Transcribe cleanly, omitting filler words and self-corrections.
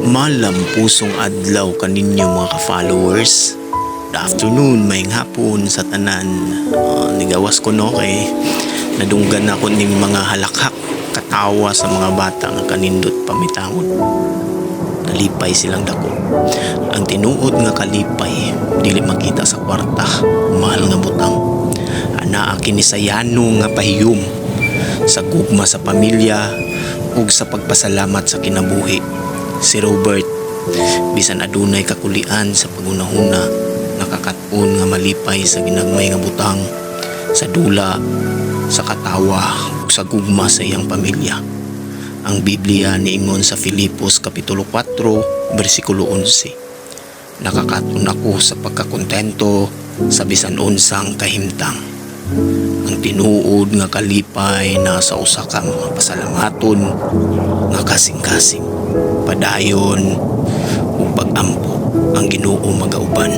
Malampusong adlaw kaninyo mga ka-followers. Good afternoon, maying hapon sa tanan. Nigawas ko no kay nadunggan ako ning mga halakhak katawa sa mga bata nga kanindot pamitangon. Kalipay silang dako. Ang tinuod nga kalipay dili makita sa kwarta, mahal nga butang. Anaa kini sa yano nga pahiyom sa gugma sa pamilya ug sa pagpasalamat sa kinabuhi. Si Robert, bisan adunay kakulian sa pagunahuna, nakakaton nga malipay sa ginagmay nga butang, sa dula, sa katawa, ug sa gugma sa iyang pamilya. Ang Biblia niingon sa Filipos Kapitulo 4, versikulo 11. Nakakaton ako sa pagkakontento sa bisan unsang kahimtang. Ang tinuod nga kalipay na sa usa ka mga pasalamaton nga kasing-kasing, padayon ug pag-ampo ang Ginoo magauban.